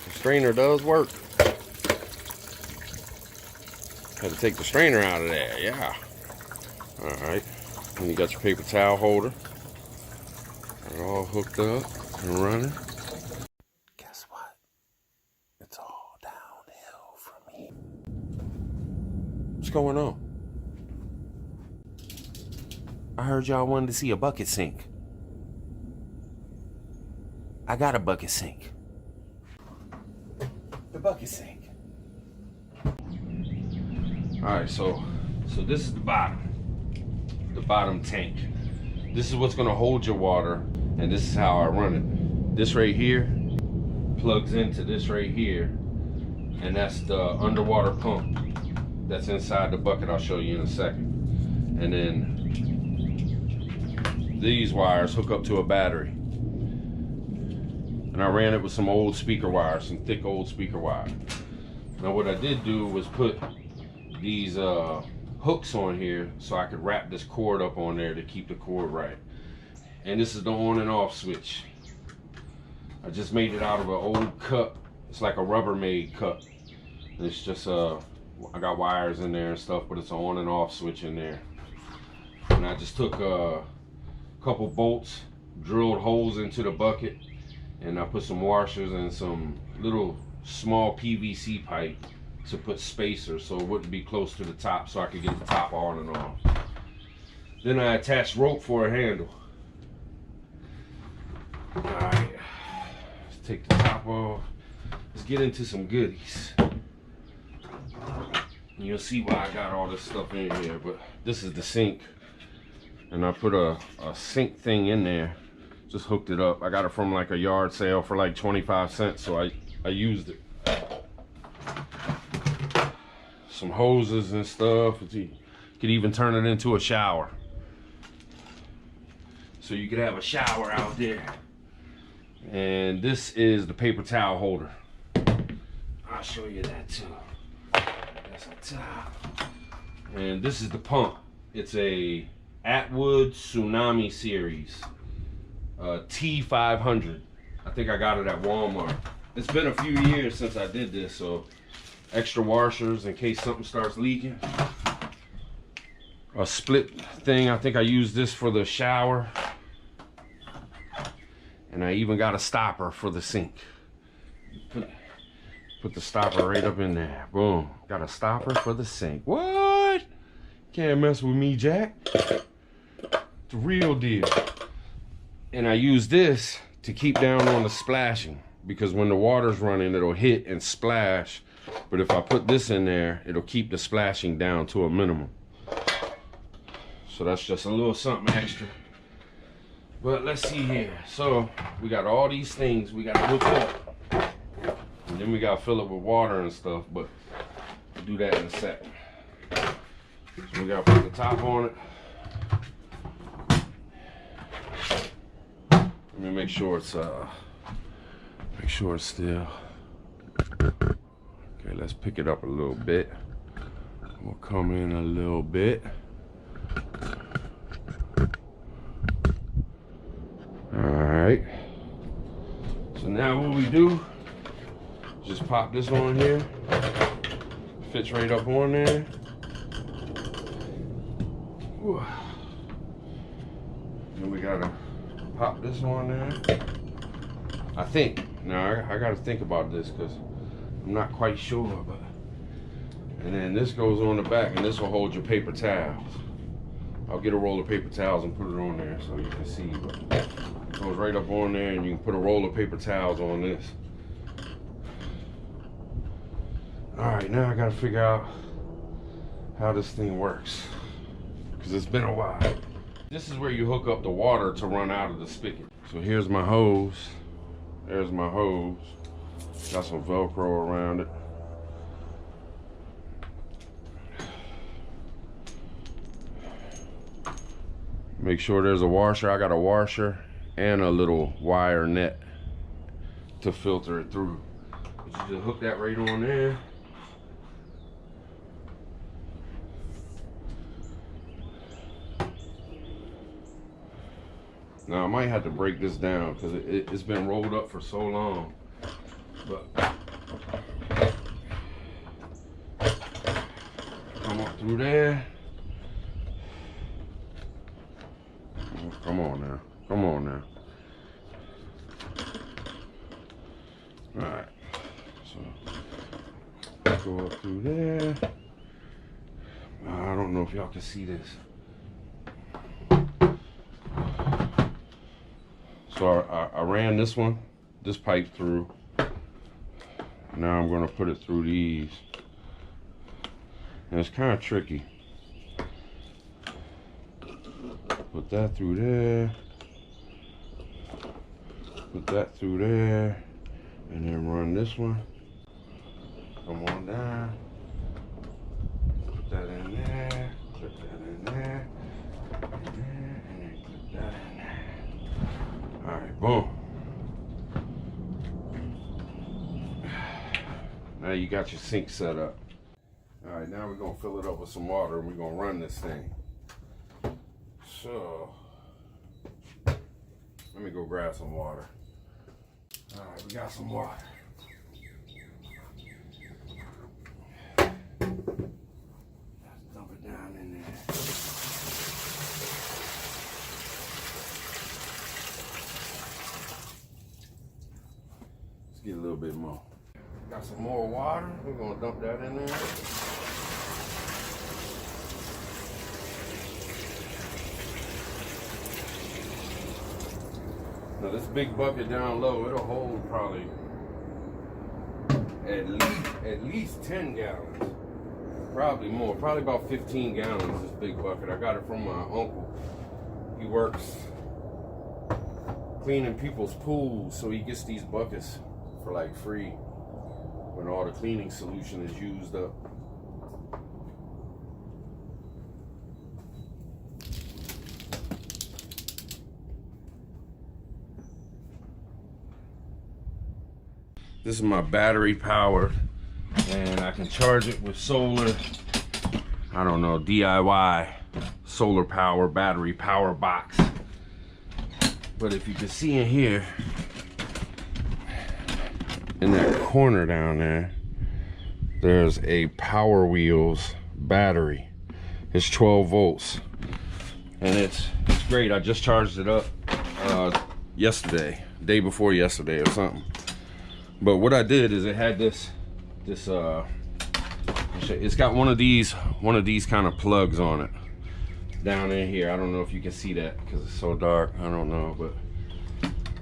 The strainer does work. Had to take the strainer out of there, yeah. Alright, and you got your paper towel holder. Got it all hooked up and running. Guess what? It's all downhill from here. What's going on? I heard y'all wanted to see a bucket sink. I got a bucket sink. The bucket sink. Alright, so this is the bottom tank. This is what's gonna hold your water, and this is how I run it. This right here plugs into this right here, and that's the underwater pump that's inside the bucket. I'll show you in a second. And then these wires hook up to a battery. And I ran it with some old speaker wire, some thick old speaker wire. Now what I did do was put these hooks on here so I could wrap this cord up on there to keep the cord right. And this is the on and off switch. I just made it out of an old cup. It's like a Rubbermaid cup. And it's just I got wires in there and stuff, but it's an on and off switch in there. And I just took a couple bolts, drilled holes into the bucket, and I put some washers and some little small PVC pipe to put spacers so it wouldn't be close to the top, so I could get the top on and off. Then I attached rope for a handle. Alright, let's take the top off. Let's get into some goodies. And you'll see why I got all this stuff in here, but this is the sink. And I put a sink thing in there. Just hooked it up. I got it from like a yard sale for like 25 cents, so I used it. Some hoses and stuff. You could even turn it into a shower. So you could have a shower out there. And this is the paper towel holder. I'll show you that too. That's the top. And this is the pump. It's a Atwood Tsunami series. T500. I think I got it at Walmart. It's been a few years since I did this, so extra washers in case something starts leaking. A split thing. I think I used this for the shower. And I even got a stopper for the sink. Put the stopper right up in there. Boom. Got a stopper for the sink. What? Can't mess with me, Jack. It's the real deal. And I use this to keep down on the splashing, because when the water's running, it'll hit and splash. But if I put this in there, it'll keep the splashing down to a minimum. So that's just a little something extra. But let's see here. So we got all these things we got to hook up. And then we got to fill it with water and stuff, but we'll do that in a second. So we got to put the top on it. Let me make sure it's still. Okay, let's pick it up a little bit. We'll come in a little bit. Alright. So now what we do, just pop this on here. Fits right up on there. Whew. Then we gotta pop this on there. I think. Now I gotta think about this because I'm not quite sure, but and then this goes on the back, and this will hold your paper towels. I'll get a roll of paper towels and put it on there so you can see. But it goes right up on there, and you can put a roll of paper towels on this. Alright, now I gotta figure out how this thing works, because it's been a while. This is where you hook up the water to run out of the spigot. So here's my hose. There's my hose. Got some Velcro around it. Make sure there's a washer. I got a washer and a little wire net to filter it through. You just hook that right on there. Now I might have to break this down because it's been rolled up for so long, but through there. Oh, come on now. Come on now. Alright. So go up through there. I don't know if y'all can see this. So I ran this pipe through. Now I'm gonna put it through these. And it's kind of tricky. Put that through there. Put that through there. And then run this one. Come on down. Put that in there. Put that in there. And then put that in there. Alright, boom. Now you got your sink set up. Alright, now we're going to fill it up with some water and we're going to run this thing. So, let me go grab some water. Alright, we got some water. Let's dump it down in there. Let's get a little bit more. Got some more water. We're going to dump that in there. Now this big bucket down low, it'll hold probably at least 10 gallons. Probably more, probably about 15 gallons, this big bucket. I got it from my uncle. He works cleaning people's pools, so he gets these buckets for like free when all the cleaning solution is used up. This is my battery powered, and I can charge it with solar, I don't know, DIY solar power battery power box. But if you can see in here, in that corner down there, there's a Power Wheels battery. It's 12 volts, and it's great. I just charged it up yesterday, day before yesterday or something. But what I did is it had this it's got one of these kind of plugs on it down in here. I don't know if you can see that because it's so dark. I don't know, but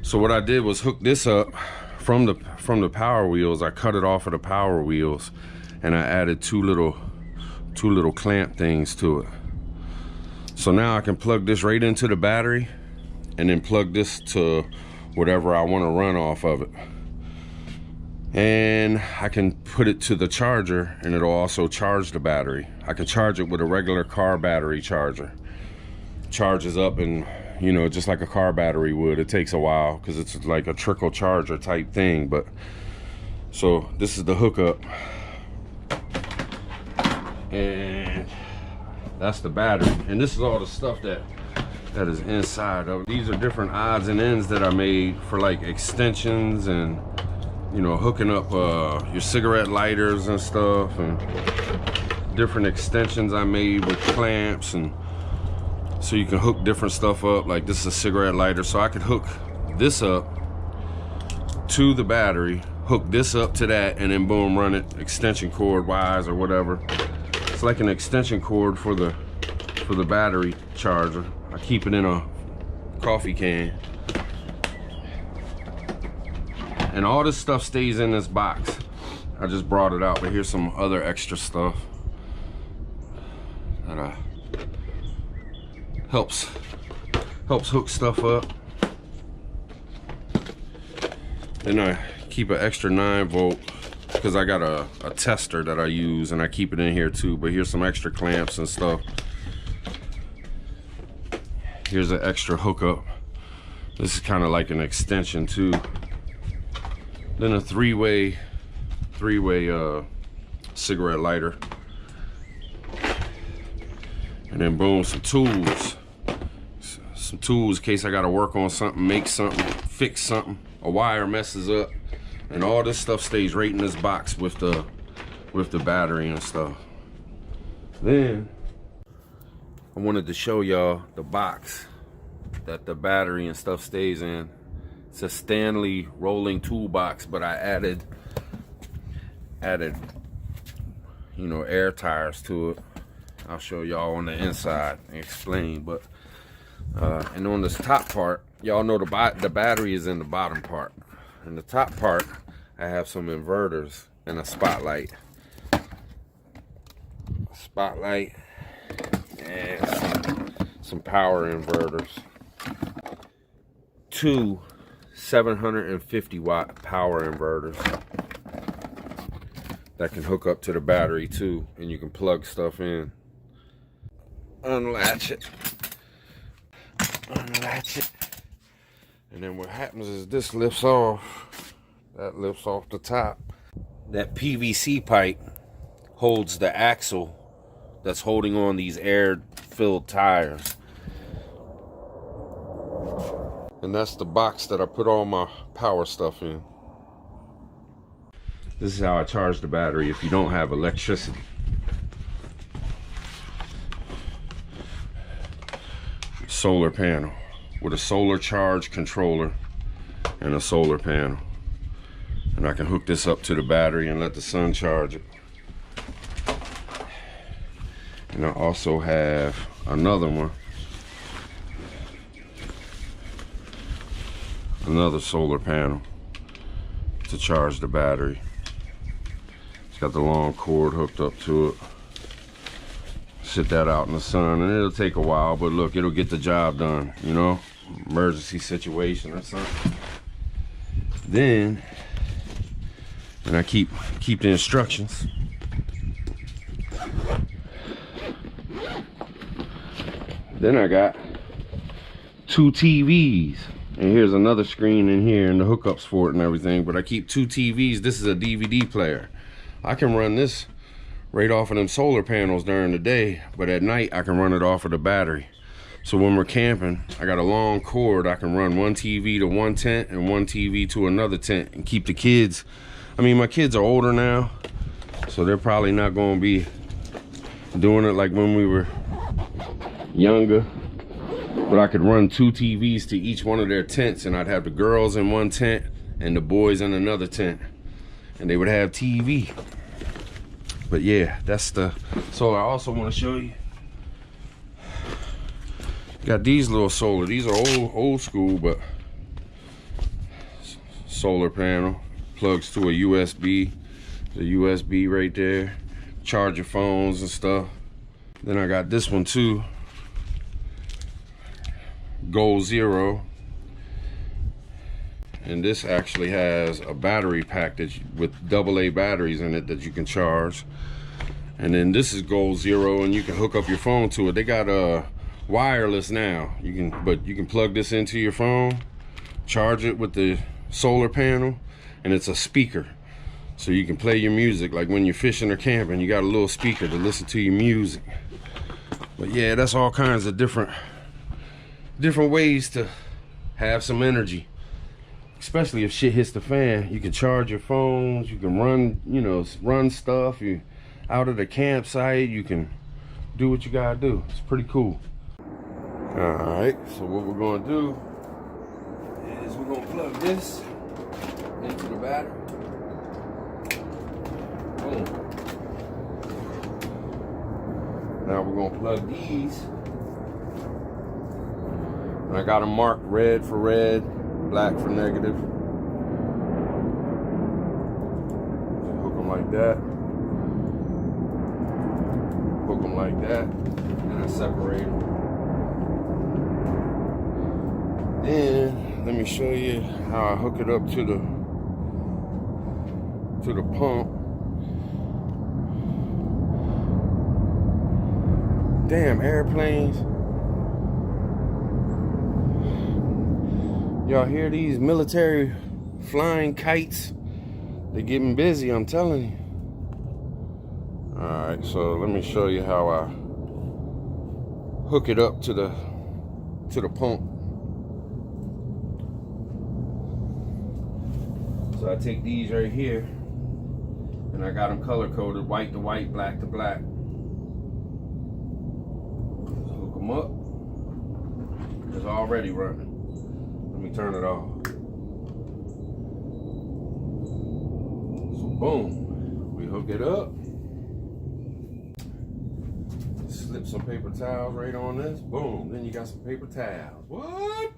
so what I did was hook this up from the Power Wheels. I cut it off of the Power Wheels, and I added two little clamp things to it. So now I can plug this right into the battery, and then plug this to whatever I want to run off of it. And I can put it to the charger, and it'll also charge the battery. I can charge it with a regular car battery charger. Charges up, and you know, just like a car battery would. It takes a while because it's like a trickle charger type thing. But so this is the hookup, and that's the battery, and this is all the stuff that is inside of it. These are different odds and ends that I made for like extensions and, you know, hooking up your cigarette lighters and stuff, and different extensions I made with clamps, and so you can hook different stuff up. Like this is a cigarette lighter, so I could hook this up to the battery, hook this up to that, and then boom, run it extension cord wise or whatever. It's like an extension cord for the battery charger. I keep it in a coffee can. And all this stuff stays in this box. I just brought it out, but here's some other extra stuff that helps hook stuff up. Then I keep an extra 9 volt because I got a tester that I use, and I keep it in here too. But here's some extra clamps and stuff. Here's an extra hookup. This is kind of like an extension too. Then a three-way cigarette lighter, and then boom, some tools in case I gotta work on something, make something, fix something, a wire messes up, and all this stuff stays right in this box with the battery and stuff. Then I wanted to show y'all the box that the battery and stuff stays in. It's a Stanley rolling toolbox, but I added you know, air tires to it. I'll show y'all on the inside and explain. But and on this top part, y'all know the battery is in the bottom part. In the top part, I have some inverters and a spotlight. And some power inverters. 2 750 watt power inverters that can hook up to the battery too, and you can plug stuff in. Unlatch it, and then what happens is this lifts off. That lifts off the top. That PVC pipe holds the axle that's holding on these air-filled tires. And that's the box that I put all my power stuff in. This is how I charge the battery if you don't have electricity. Solar panel with a solar charge controller and a solar panel. And I can hook this up to the battery and let the sun charge it. And I also have another one. Another solar panel to charge the battery. It's got the long cord hooked up to it. Sit that out in the sun, and it'll take a while, but look, it'll get the job done, you know, emergency situation or something. Then, and I keep the instructions. Then I got 2 TVs. And here's another screen in here and the hookups for it and everything. But I keep 2 TVs. This is a DVD player. I can run this right off of them solar panels during the day, but at night I can run it off of the battery. So when we're camping, I got a long cord. I can run 1 TV to 1 tent and 1 TV to another tent and keep the kids. I mean, my kids are older now, so they're probably not going to be doing it like when we were younger. But I could run 2 TVs to each one of their tents, and I'd have the girls in 1 tent and the boys in another tent, and they would have TV. But yeah, that's the solar. I also want to show you, got these little solar. These are old school, but solar panel plugs to a USB. The USB right there, charge your phones and stuff. Then I got this one too, Goal Zero, and this actually has a battery package with AA batteries in it that you can charge. And then this is Goal Zero, and you can hook up your phone to it. They got wireless now. But you can plug this into your phone, charge it with the solar panel, and it's a speaker, so you can play your music. Like when you're fishing or camping, you got a little speaker to listen to your music. But yeah, that's all kinds of different ways to have some energy, especially if shit hits the fan. You can charge your phones, you can run, you know, run stuff. You out at the campsite, you can do what you gotta do. It's pretty cool. All right, so what we're gonna do is we're gonna plug this into the battery. Boom. Now we're gonna plug these. And I got them marked red for red, black for negative. Hook them like that. Hook them like that. And I separate them. Then let me show you how I hook it up to the pump. Damn, airplanes. Y'all hear these military flying kites? They're getting busy, I'm telling you. All right, so let me show you how I hook it up to the pump. So I take these right here, and I got them color coded, white to white, black to black. them up. It's already running. Let me turn it off. So boom, we hook it up. Slip some paper towels right on this. Boom, then you got some paper towels. What?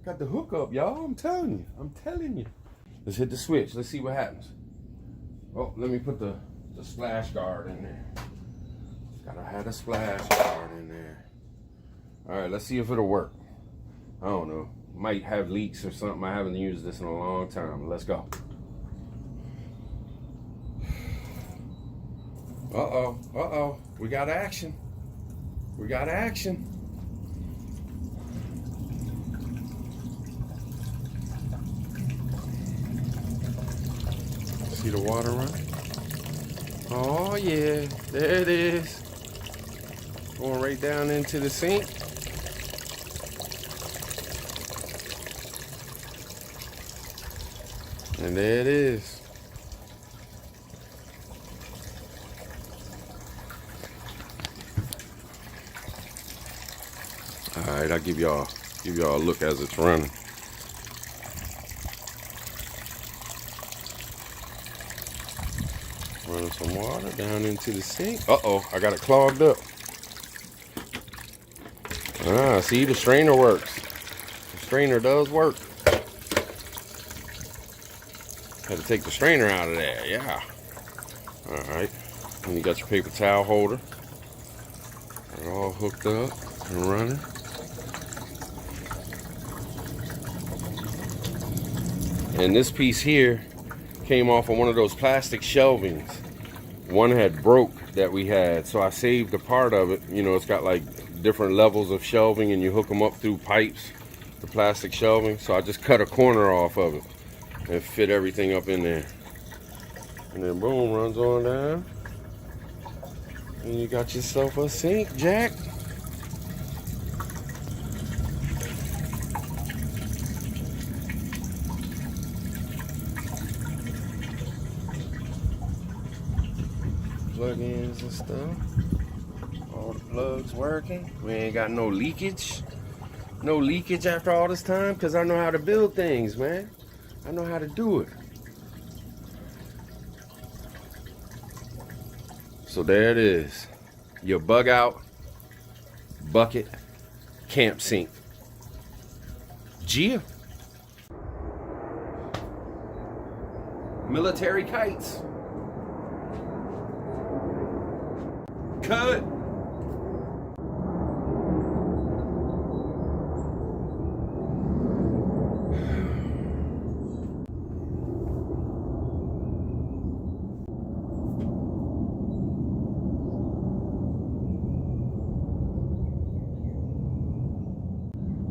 Got the hook up, y'all. I'm telling you. Let's hit the switch. Let's see what happens. Oh, let me put the splash guard in there. Gotta have a splash guard in there. All right, let's see if it'll work. I don't know. Might have leaks or something. I haven't used this in a long time. Let's go. Uh-oh. We got action. See the water run? Oh yeah, there it is. Going right down into the sink. And there it is. All right, I'll give y'all a look as it's running. Running some water down into the sink. Uh-oh, I got it clogged up. Ah, see, the strainer works. The strainer does work. Had to take the strainer out of there, yeah. All right, and you got your paper towel holder. They're all hooked up and running. And this piece here came off of one of those plastic shelvings. One had broke that we had, so I saved a part of it. You know, it's got like different levels of shelving and you hook them up through pipes, the plastic shelving. So I just cut a corner off of it and fit everything up in there. And then boom, runs on down. And you got yourself a sink, Jack. Plug-ins and stuff. All the plugs working. We ain't got no leakage. No leakage after all this time, because I know how to build things, man. I know how to do it. So there it is. Your bug out bucket camp sink. Gia. Military kites. Cut.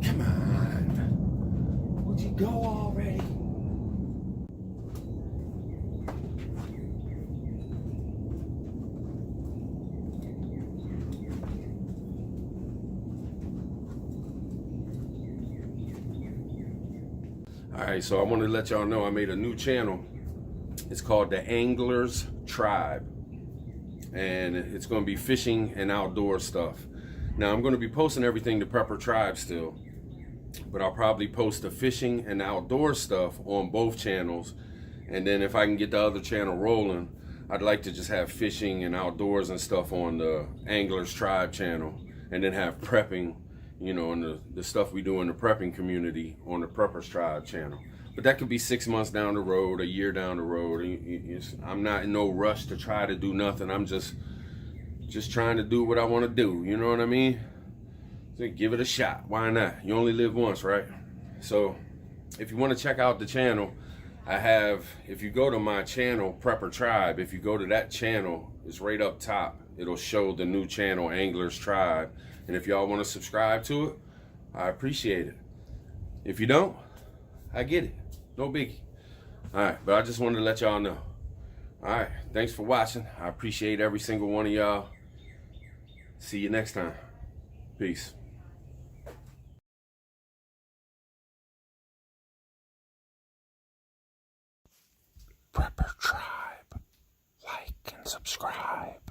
Come on. Would you go already? Alright, so I want to let y'all know I made a new channel. It's called the Angler's Tribe. And it's going to be fishing and outdoor stuff. Now I'm going to be posting everything to Prepper Tribe still. But I'll probably post the fishing and outdoor stuff on both channels. And then if I can get the other channel rolling, I'd like to just have fishing and outdoors and stuff on the Angler's Tribe channel. And then have prepping, you know, and the stuff we do in the prepping community on the Prepper's Tribe channel. But that could be 6 months down the road, a year down the road. I'm not in no rush to try to do nothing. I'm just trying to do what I want to do. You know what I mean? So give it a shot. Why not? You only live once, right? So if you want to check out the channel, I have, if you go to my channel, Prepper Tribe, if you go to that channel, it's right up top. It'll show the new channel, Angler's Tribe. And if y'all want to subscribe to it, I appreciate it. If you don't, I get it. No biggie. All right, but I just wanted to let y'all know. All right, thanks for watching. I appreciate every single one of y'all. See you next time. Peace. Prepper Tribe. Like and subscribe.